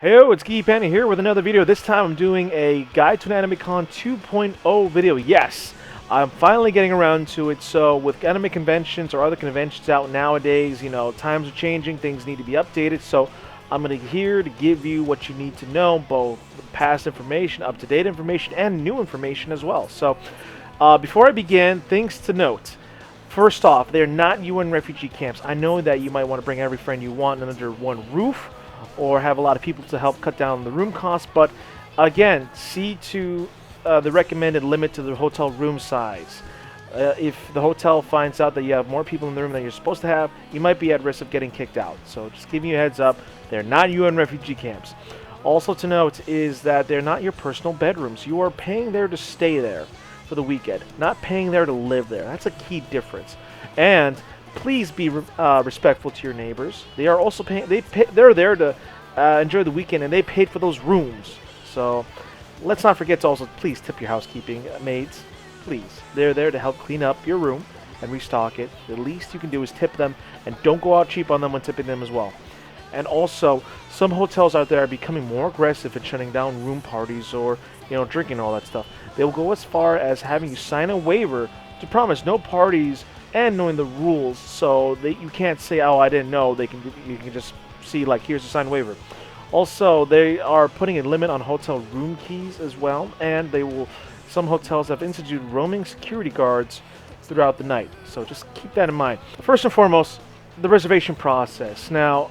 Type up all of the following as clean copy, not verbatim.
Heyo, it's Geeky Panda here with another video. This time I'm doing a Guide to an AnimeCon 2.0 video. Yes, I'm finally getting around to it. So with anime conventions or other conventions out nowadays, you know, times are changing, things need to be updated. So I'm here to give you what you need to know, both past information, up-to-date information, and new information as well. So before I begin, things to note. First off, they're not UN refugee camps. I know that you might want to bring every friend you want under one roof, or have a lot of people to help cut down the room costs, but again, see to the recommended limit to the hotel room size. If the hotel finds out that you have more people in the room than you're supposed to have, you might be at risk of getting kicked out. So just giving you a heads up, they're not UN refugee camps. Also to note is that they're not your personal bedrooms. You are paying there to stay there for the weekend, not paying there to live there. That's a key difference. And please be respectful to your neighbors. They are also paying. They're there to enjoy the weekend, and they paid for those rooms. So let's not forget to also please tip your housekeeping maids. Please, they're there to help clean up your room and restock it. The least you can do is tip them, and don't go out cheap on them when tipping them as well. And also, some hotels out there are becoming more aggressive at shutting down room parties or drinking and all that stuff. They will go as far as having you sign a waiver to promise no parties and knowing the rules, so that you can't say, "Oh, I didn't know." You can just see, like, here's a signed waiver. Also, they are putting a limit on hotel room keys as well, and some hotels have instituted roaming security guards throughout the night. So just keep that in mind. First and foremost, the reservation process. Now,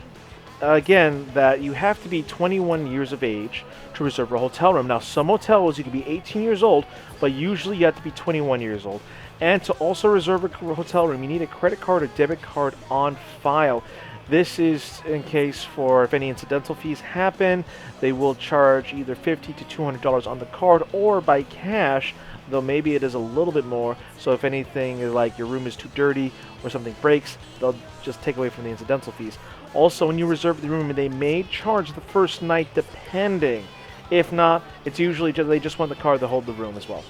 again, that you have to be 21 years of age to reserve a hotel room. Now, some hotels you can be 18 years old, but usually you have to be 21 years old. And to also reserve a hotel room, you need a credit card or debit card on file. This is in case for if any incidental fees happen, they will charge either $50 to $200 on the card or by cash, though maybe it is a little bit more. So if anything, like your room is too dirty or something breaks, they'll just take away from the incidental fees. Also, when you reserve the room, they may charge the first night depending. If not, it's usually they just want the card to hold the room as well.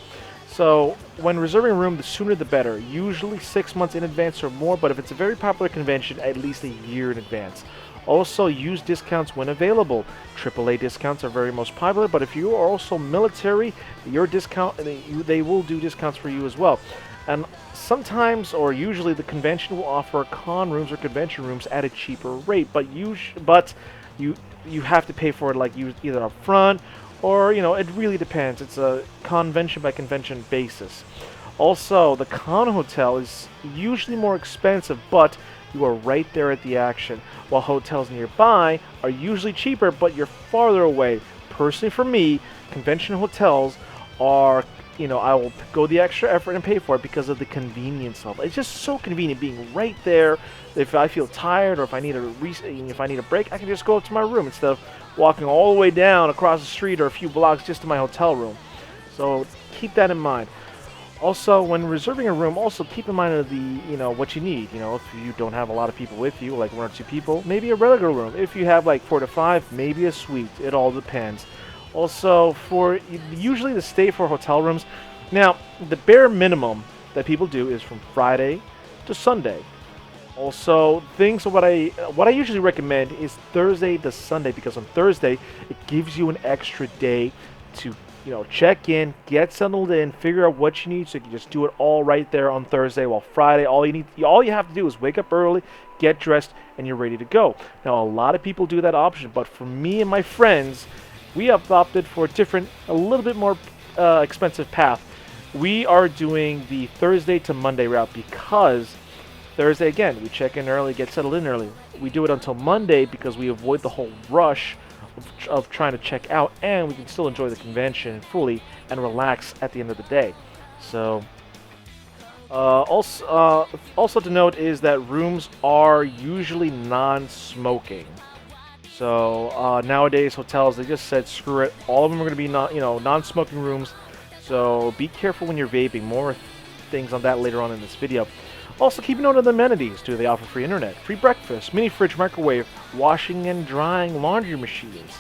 So when reserving a room, the sooner the better. Usually 6 months in advance or more, but if it's a very popular convention, at least a year in advance. Also, use discounts when available. AAA discounts are very most popular, but if you are also military, your discount they will do discounts for you as well. And sometimes, or usually, the convention will offer con rooms or convention rooms at a cheaper rate, but you have to pay for it, like either up front, or it really depends. It's a convention by convention basis. Also, the con hotel is usually more expensive, but you are right there at the action, while hotels nearby are usually cheaper, but you're farther away. Personally, for me, convention hotels are, I will go the extra effort and pay for it because of the convenience of it. It's just so convenient being right there. If I feel tired or if I need a break, I can just go up to my room instead of walking all the way down across the street or a few blocks just to my hotel room. So keep that in mind. Also, when reserving a room, also keep in mind of what you need. If you don't have a lot of people with you, like 1 or 2 people, maybe a regular room. If you have like 4 to 5, maybe a suite. It all depends. Also, for usually the stay for hotel rooms, now the bare minimum that people do is from Friday to Sunday. Also, what I usually recommend is Thursday to Sunday, because on Thursday it gives you an extra day to check in, get settled in, figure out what you need, so you can just do it all right there on Thursday. While Friday, all you have to do is wake up early, get dressed, and you're ready to go. Now, a lot of people do that option, but for me and my friends, we have opted for a little bit more expensive path. We are doing the Thursday to Monday route because Thursday, again, we check in early, get settled in early. We do it until Monday because we avoid the whole rush of trying to check out, and we can still enjoy the convention fully and relax at the end of the day. So, also to note is that rooms are usually non-smoking. So nowadays hotels, they just said screw it. All of them are going to be non-smoking rooms. So be careful when you're vaping. More things on that later on in this video. Also, keep note of the amenities. Do they offer free internet, free breakfast, mini fridge, microwave, washing and drying laundry machines?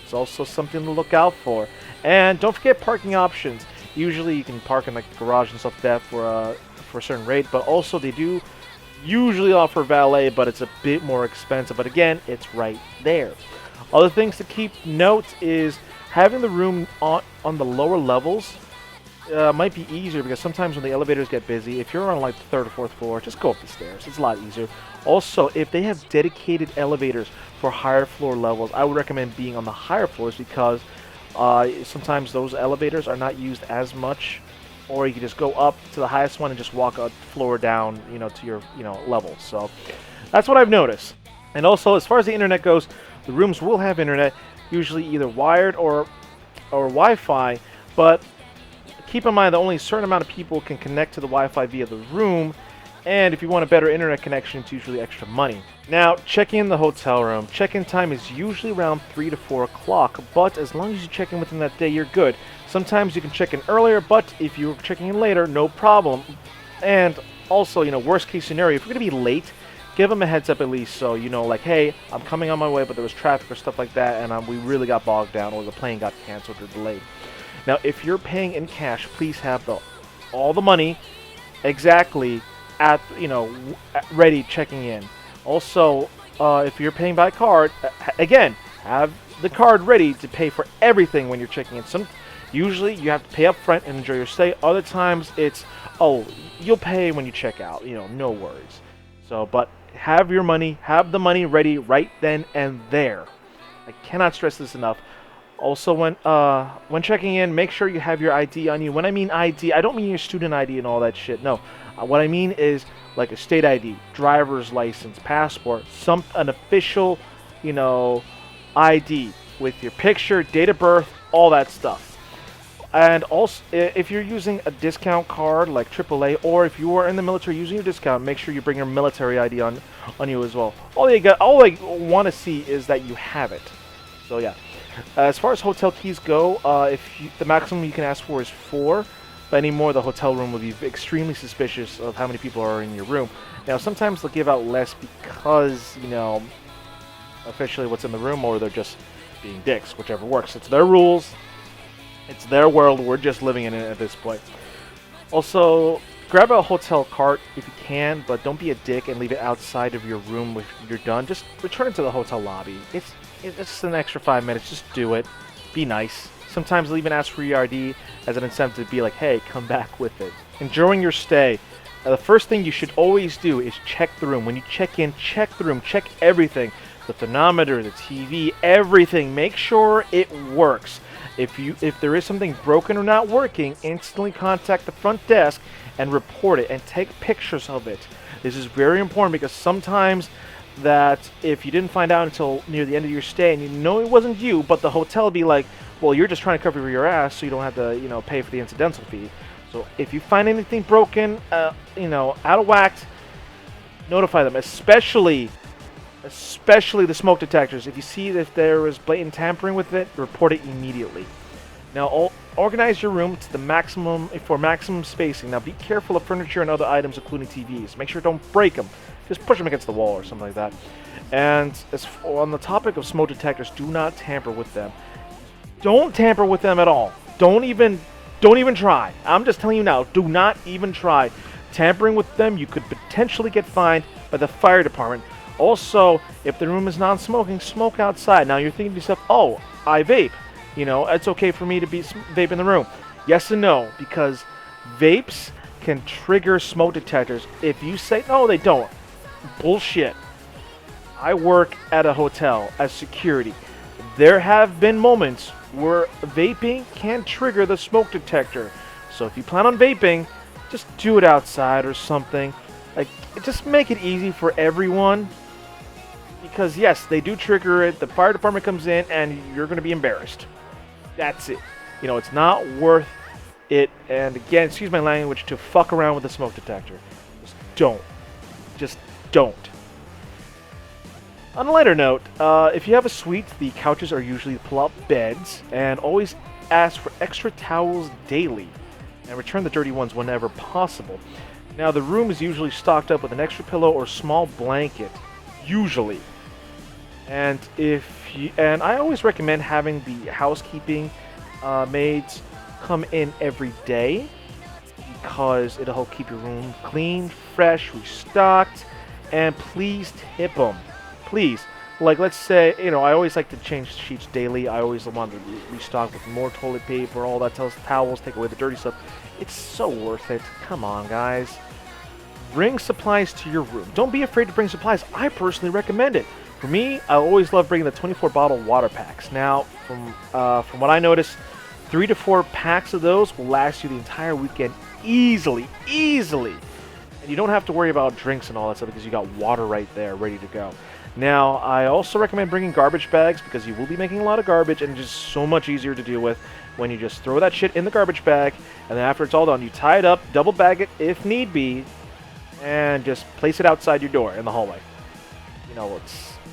It's also something to look out for. And don't forget parking options. Usually you can park in like the garage and stuff like that for a certain rate, but also they do usually offer valet, but it's a bit more expensive. But again, it's right there. Other things to keep note is having the room on the lower levels might be easier because sometimes when the elevators get busy, if you're on like the third or fourth floor, just go up the stairs. It's a lot easier. Also, if they have dedicated elevators for higher floor levels, I would recommend being on the higher floors because sometimes those elevators are not used as much, or you can just go up to the highest one and just walk a floor down, to your, level. So that's what I've noticed. And also, as far as the internet goes, the rooms will have internet, usually either wired or Wi-Fi, but keep in mind that only a certain amount of people can connect to the Wi-Fi via the room, and if you want a better internet connection, it's usually extra money. Now, checking in the hotel room. Check-in time is usually around 3 to 4 o'clock, but as long as you check in within that day, you're good. Sometimes you can check in earlier, but if you're checking in later, no problem. And also, worst case scenario, if you're going to be late, give them a heads up at least so like, hey, I'm coming on my way, but there was traffic or stuff like that, and we really got bogged down, or the plane got canceled or delayed. Now, if you're paying in cash, please have all the money exactly at ready checking in. Also, if you're paying by card, again, have the card ready to pay for everything when you're checking in. Usually you have to pay up front and enjoy your stay. Other times it's, you'll pay when you check out. No worries. So, but have the money ready right then and there. I cannot stress this enough. Also, when checking in, make sure you have your ID on you. When I mean ID, I don't mean your student ID and all that shit. No, what I mean is like a state ID, driver's license, passport, an official, ID with your picture, date of birth, all that stuff. And also, if you're using a discount card like AAA, or if you are in the military using your discount, make sure you bring your military ID on you as well. All I want to see is that you have it. So yeah. As far as hotel keys go, the maximum you can ask for is 4. But anymore, the hotel room will be extremely suspicious of how many people are in your room. Now, sometimes they'll give out less because, officially what's in the room, or they're just being dicks, whichever works. It's their rules. It's their world. We're just living in it at this point. Also, grab a hotel cart if you can, but don't be a dick and leave it outside of your room when you're done. Just return it to the hotel lobby. It's just an extra 5 minutes. Just do it. Be nice. Sometimes they'll even ask for your ID as an incentive to be like, hey, come back with it. Enjoying your stay. The first thing you should always do is check the room. When you check in, check the room. Check everything. The thermometer, the TV, everything. Make sure it works. If there is something broken or not working, instantly contact the front desk and report it and take pictures of it. This is very important because sometimes that if you didn't find out until near the end of your stay and you know it wasn't you, but the hotel will be like, well, you're just trying to cover your ass so you don't have to, pay for the incidental fee. So if you find anything broken, out of whack, notify them, especially the smoke detectors. If you see if there is blatant tampering with it, report it immediately. Now, organize your room to the maximum spacing. Now, be careful of furniture and other items, including TVs. Make sure don't break them. Just push them against the wall or something like that. And on the topic of smoke detectors, do not tamper with them. Don't tamper with them at all. Don't even try. I'm just telling you now, do not even try. Tampering with them, you could potentially get fined by the fire department. Also, if the room is non-smoking, smoke outside. Now, you're thinking to yourself, oh, I vape. It's okay for me to vape in the room. Yes and no, because vapes can trigger smoke detectors. If you say, no, they don't. Bullshit. I work at a hotel as security. There have been moments where vaping can trigger the smoke detector. So if you plan on vaping, just do it outside or something. Like, just make it easy for everyone. Because yes, they do trigger it. The fire department comes in and you're going to be embarrassed. That's it. It's not worth it. And again, excuse my language, to fuck around with the smoke detector. Just don't. Just don't. On a lighter note, if you have a suite, the couches are usually pull-out beds, and always ask for extra towels daily, and return the dirty ones whenever possible. Now, the room is usually stocked up with an extra pillow or small blanket, usually. And I always recommend having the housekeeping maids come in every day, because it'll help keep your room clean, fresh, restocked, and please tip them. Please, Like, let's say, I always like to change sheets daily. I always want to restock with more toilet paper, all that towels, take away the dirty stuff. It's so worth it. Come on, guys. Bring supplies to your room. Don't be afraid to bring supplies. I personally recommend it. For me, I always love bringing the 24 bottle water packs. Now, from what I noticed, 3 to 4 packs of those will last you the entire weekend easily. And you don't have to worry about drinks and all that stuff because you got water right there ready to go. Now, I also recommend bringing garbage bags because you will be making a lot of garbage and it's just so much easier to deal with when you just throw that shit in the garbage bag and then after it's all done, you tie it up, double bag it if need be, and just place it outside your door in the hallway.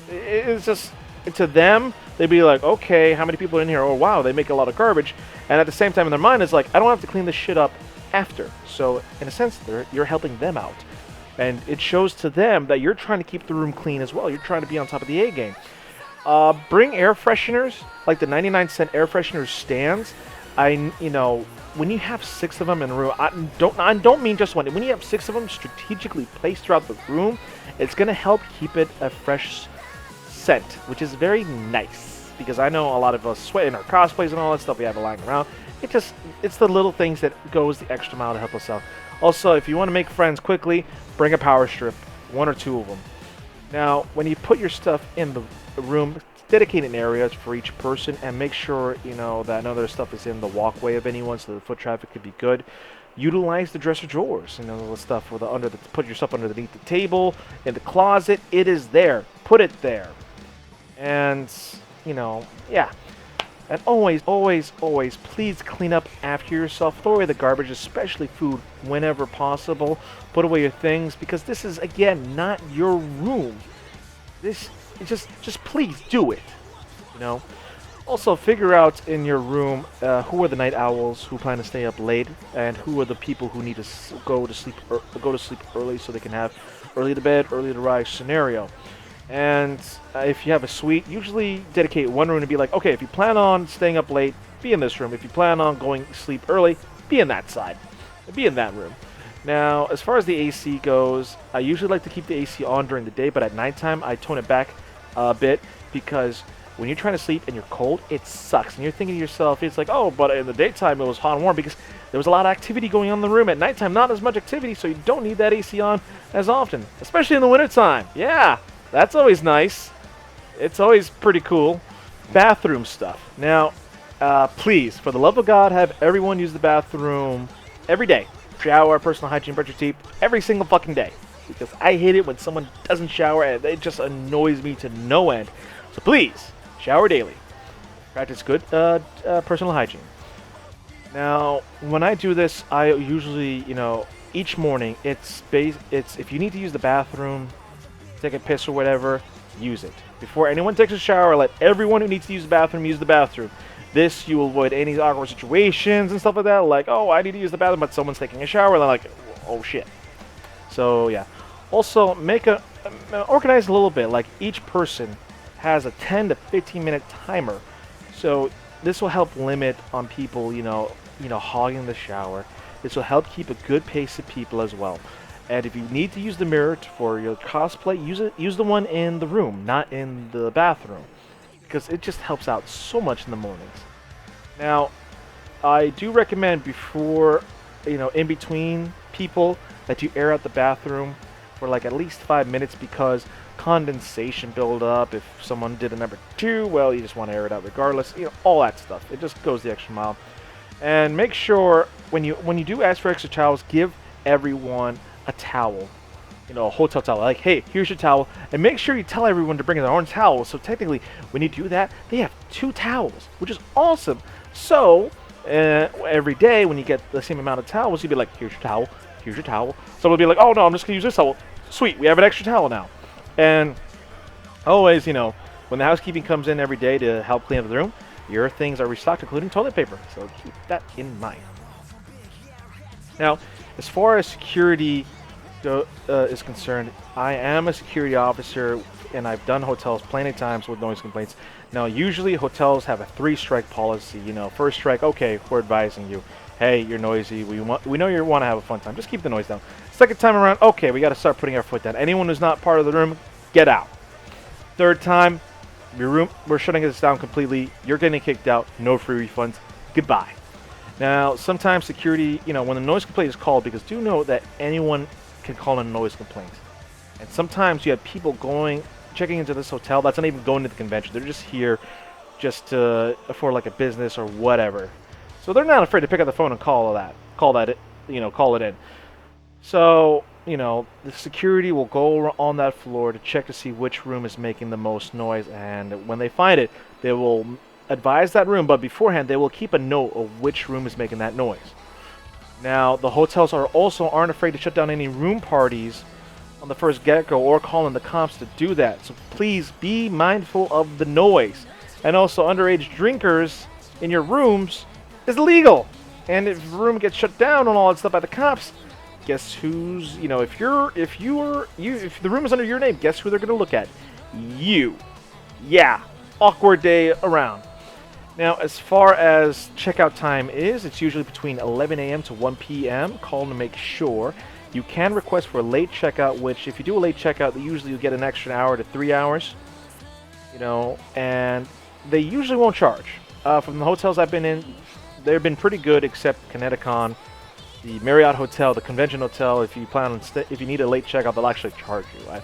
It's just, to them, they'd be like, okay, how many people are in here? Oh, wow, they make a lot of garbage. And at the same time in their mind, it's like, I don't have to clean this shit up after. So, in a sense, you're helping them out. And it shows to them that you're trying to keep the room clean as well. You're trying to be on top of the A game. Bring air fresheners, like the 99-cent air freshener stands. When you have 6 of them in a room, I don't mean just one. When you have 6 of them strategically placed throughout the room, it's going to help keep it a fresh scent, which is very nice. Because I know a lot of us sweat in our cosplays and all that stuff we have lying around. It's the little things that goes the extra mile to help us out. Also, if you want to make friends quickly, bring a power strip, 1 or 2 of them. Now, when you put your stuff in the room, dedicate an area for each person and make sure that none of their stuff is in the walkway of anyone so the foot traffic could be good. Utilize the dresser drawers, the stuff put your stuff underneath the table, in the closet. It is there. Put it there. And, yeah. And always, please clean up after yourself. Throw away the garbage, especially food, whenever possible. Put away your things because this is, again, not your room. Just please do it. Also, figure out in your room who are the night owls who plan to stay up late, and who are the people who need to go to sleep early so they can have early to bed, early to rise scenario. And if you have a suite, usually dedicate one room to be like, okay, if you plan on staying up late, be in this room. If you plan on going to sleep early, be in that side. Be in that room. Now, as far as the AC goes, I usually like to keep the AC on during the day, but at nighttime, I tone it back a bit because when you're trying to sleep and you're cold, it sucks. And you're thinking to yourself, it's like, oh, but in the daytime, it was hot and warm because there was a lot of activity going on in the room. At nighttime, not as much activity, so you don't need that AC on as often, especially in the wintertime. Yeah. That's always nice. It's always pretty cool. Bathroom stuff. Now, please, for the love of God, have everyone use the bathroom every day. Shower, personal hygiene, brush your teeth, every single fucking day. Because I hate it when someone doesn't shower, and it just annoys me to no end. So please, shower daily. Practice good personal hygiene. Now, when I do this, I usually, each morning, it's if you need to use the bathroom, take a piss or whatever, use it. Before anyone takes a shower, let everyone who needs to use the bathroom use the bathroom. This, you will avoid any awkward situations and stuff like that, like, oh, I need to use the bathroom, but someone's taking a shower, and they're like, oh, shit. So, yeah. Also, organize a little bit, like, each person has a 10 to 15 minute timer, so this will help limit on people, hogging the shower. This will help keep a good pace of people as well. And if you need to use the mirror for your cosplay, use the one in the room, not in the bathroom, because it just helps out so much in the mornings. Now, I do recommend before, in between people, that you air out the bathroom for like at least 5 minutes because condensation build up. If someone did a number 2, well, you just want to air it out regardless. All that stuff. It just goes the extra mile. And make sure when you do ask for extra towels, give everyone a towel, a hotel towel. Like, hey, here's your towel, and make sure you tell everyone to bring their own towel. So technically, when you do that, they have 2 towels, which is awesome. So every day when you get the same amount of towels, you'd be like, here's your towel, here's your towel. Someone will be like, oh no, I'm just gonna use this towel. Sweet, we have an extra towel now. And always, when the housekeeping comes in every day to help clean up the room, your things are restocked, including toilet paper. So keep that in mind. Now, as far as security is concerned, I am a security officer, and I've done hotels plenty of times with noise complaints. Now, usually hotels have a 3-strike policy. First strike, okay, we're advising you. Hey, you're noisy. We know you want to have a fun time. Just keep the noise down. Second time around, okay, we got to start putting our foot down. Anyone who's not part of the room, get out. Third time, your room, we're shutting this down completely. You're getting kicked out. No free refunds. Goodbye. Now, sometimes security, when a noise complaint is called, because do know that anyone can call in a noise complaint. And sometimes you have people checking into this hotel that's not even going to the convention. They're just here just for like a business or whatever. So they're not afraid to pick up the phone and call it in. So, the security will go on that floor to check to see which room is making the most noise, and when they find it, they will advise that room, but beforehand, they will keep a note of which room is making that noise. Now, the hotels aren't afraid to shut down any room parties on the first get-go or call in the cops to do that. So please be mindful of the noise. And also, underage drinkers in your rooms is illegal. And if the room gets shut down and all that stuff by the cops, guess who's, if the room is under your name, guess who they're going to look at? You. Yeah. Awkward day around. Now, as far as checkout time is, it's usually between 11 a.m. to 1 p.m. Call to make sure. You can request for a late checkout, which if you do a late checkout, usually you get an extra hour to 3 hours. And they usually won't charge. From the hotels I've been in, they've been pretty good, except Connecticut, the Marriott Hotel, the Convention Hotel. If you if you need a late checkout, they'll actually charge you. Right?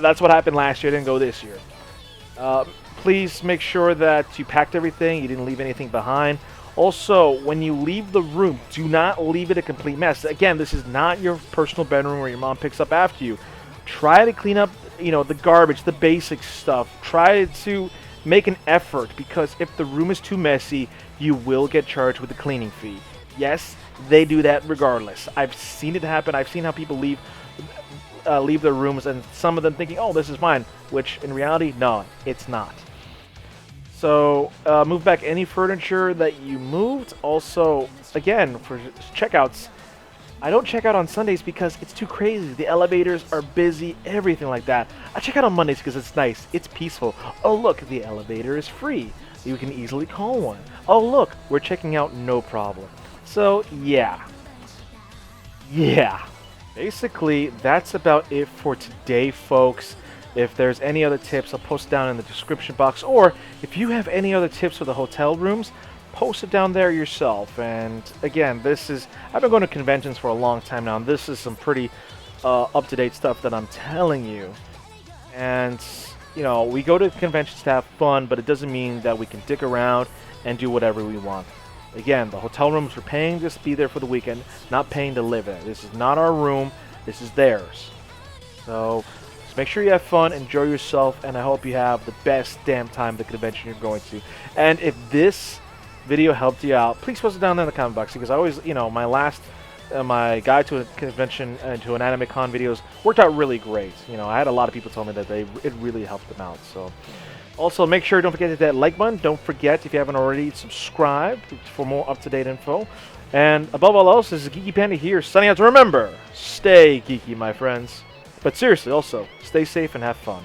That's what happened last year. Didn't go this year. Please make sure that you packed everything. You didn't leave anything behind. Also, when you leave the room, do not leave it a complete mess. Again, this is not your personal bedroom where your mom picks up after you. Try to clean up, the garbage, the basic stuff. Try to make an effort, because if the room is too messy, you will get charged with a cleaning fee. Yes, they do that regardless. I've seen it happen. I've seen how people leave their rooms, and some of them thinking, oh, this is fine, which in reality, no, it's not. So move back any furniture that you moved. Also, again, for checkouts, I don't check out on Sundays because it's too crazy. The elevators are busy, everything like that. I check out on Mondays because it's nice, it's peaceful. Oh look, the elevator is free. You can easily call one. Oh look, we're checking out, no problem. So yeah. Basically, that's about it for today, folks. If there's any other tips, I'll post it down in the description box. Or if you have any other tips for the hotel rooms, post it down there yourself. And again, I've been going to conventions for a long time now, and this is some pretty up-to-date stuff that I'm telling you. And, we go to conventions to have fun, but it doesn't mean that we can dick around and do whatever we want. Again, the hotel rooms, we're paying just to be there for the weekend, not paying to live in it. This is not our room, this is theirs. So make sure you have fun, enjoy yourself, and I hope you have the best damn time at the convention you're going to. And if this video helped you out, please post it down there in the comment box, because I always, my guide to a convention and to an anime con videos worked out really great. I had a lot of people tell me that it really helped them out. So also make sure, don't forget to hit that like button. Don't forget, if you haven't already, subscribe for more up-to-date info. And above all else, this is Geeky Panda here, signing out. To remember, stay geeky, my friends. But seriously, also, stay safe and have fun.